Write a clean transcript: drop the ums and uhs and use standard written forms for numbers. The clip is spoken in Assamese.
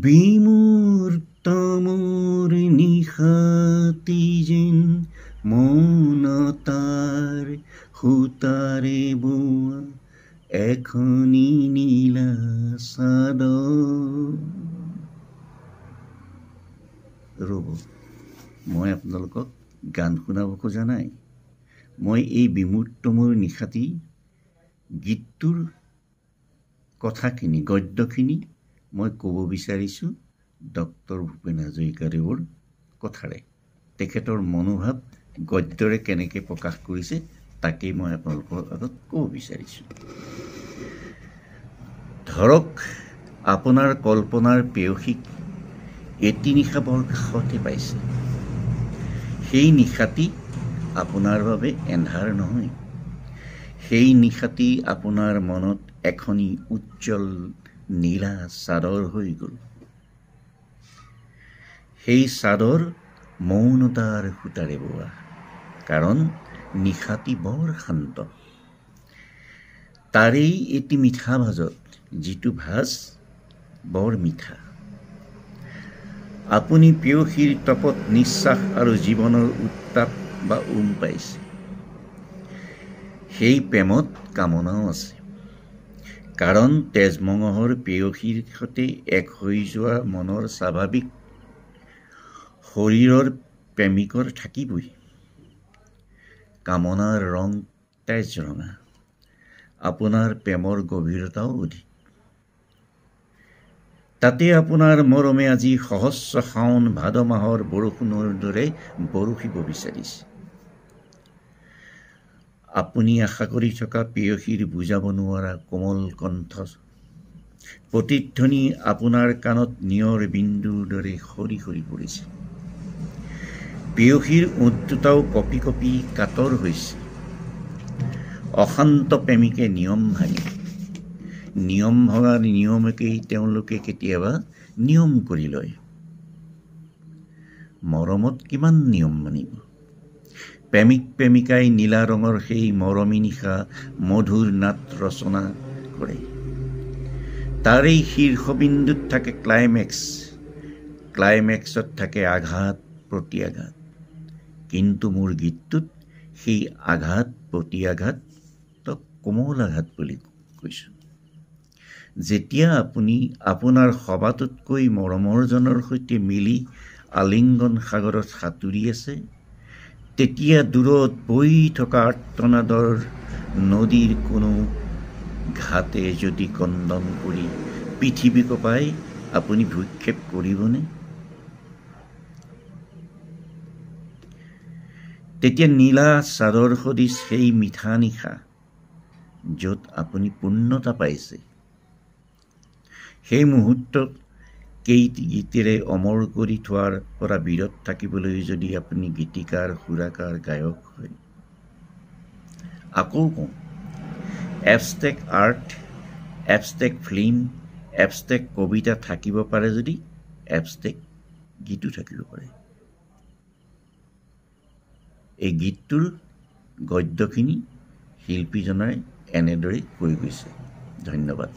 বিমূৰ্ত মোৰ নিশাতি যেন মৌনতাৰ সূতাৰে বোৱা এখনি নীলা চাদৰ। ৰ'ব, মই আপোনালোকক গান শুনাব খোজা নাই। মই এই বিমূৰ্ত মোৰ নিশাতি গীতটোৰ কথাখিনি, গদ্যখিনি মই ক'ব বিচাৰিছোঁ ডক্টৰ ভূপেন হাজৰিকাদেৱৰ কথাৰে। তেখেতৰ মনোভাৱ গদ্যৰে কেনেকৈ প্ৰকাশ কৰিছে তাকেই মই আপোনালোকৰ আগত ক'ব বিচাৰিছোঁ। ধৰক, আপোনাৰ কল্পনাৰ পেয়সীক এটি নিশা বৰ কাষতে পাইছে। সেই নিশাটি আপোনাৰ বাবে এন্ধাৰ নহয়। সেই নিশাটি আপোনাৰ মনত এখনি উজ্জ্বল নীলা চাদৰ হৈ গ'ল। সেই চাদৰ মৌনতাৰ সূতাৰে বোৱা, কাৰণ নিশাটি বৰ শান্ত। তাৰেই এটি মিঠা ভাজত, যিটো ভাজ বৰ মিঠা। আপুনি পেয়সীৰ তপত নিশ্বাস আৰু জীৱনৰ উত্তাপ বা পাইছে। সেই প্ৰেমত কামনাও আছে, কাৰণ তেজমঙহৰ পেয়সীৰ সৈতে এক হৈ যোৱা মনৰ স্বাভাৱিক শৰীৰৰ প্ৰেমিকৰ থাকিবই। কামনাৰ ৰং তেজ ৰঙা, আপোনাৰ প্ৰেমৰ গভীৰতাও অধিক। তাতে আপোনাৰ মৰমে আজি সহস্ৰ শাওণ ভাদ মাহৰ বৰষুণৰ দৰে বৰষিব বিচাৰিছে। আপুনি আশা কৰি থকা পেয়সীৰ বুজাব নোৱাৰা কোমল কণ্ঠ প্ৰতিধ্বনি আপোনাৰ কাণত নিয়ৰ বিন্দুৰ দৰে সৰি সৰি পৰিছে। পেয়সীৰ ওঁঠ দুটাও কঁপি কঁপি কাতৰ হৈছে। অশান্ত প্ৰেমিকে নিয়ম ভাঙে। নিয়ম ভঙা নিয়মকেই তেওঁলোকে কেতিয়াবা নিয়ম কৰি লয়। মৰমত কিমান নিয়ম মানিব? প্ৰেমিক প্ৰেমিকাই নীলা ৰঙৰ সেই মৰমী নিশা মধুৰ নাট ৰচনা কৰে। তাৰেই শীৰ্ষবিন্দুত থাকে ক্লাইমেক্স। ক্লাইমেক্সত থাকে আঘাত প্ৰত্যাঘাত। কিন্তু মোৰ গীতটোত সেই আঘাত প্ৰত্যাঘাতক কোমল আঘাত বুলি কৈছোঁ। যেতিয়া আপুনি আপোনাৰ সবাতোতকৈ মৰমৰজনৰ সৈতে মিলি আলিংগন সাগৰত সাঁতুৰি আছে, তেতিয়া দূৰত বৈ থকা আৰ্তনাদৰ নদীৰ কোনো ঘাটে যদি কন্দন কৰি পৃথিৱী কঁপাই আপুনি ভূক্ষেপ কৰিবনে? তেতিয়া নীলা চাদৰ সদৃশ সেই মিঠা নিশা, য'ত আপুনি পূৰ্ণতা পাইছে, সেই মুহূৰ্তক কেইটি গীতেৰে অমৰ কৰি থোৱাৰ পৰা বিৰত থাকিবলৈ যদি আপুনি গীতিকাৰ, সুৰাকাৰ, গায়ক হয়। আকৌ কওঁ, abstract art, abstract film, abstract কবিতা থাকিব পাৰে যদি এবষ্ট্ৰেক্ট গীতো থাকিব পাৰে। এই গীতটোৰ গদ্যখিনি শিল্পীজনাই এনেদৰে কৈ গৈছে। ধন্যবাদ।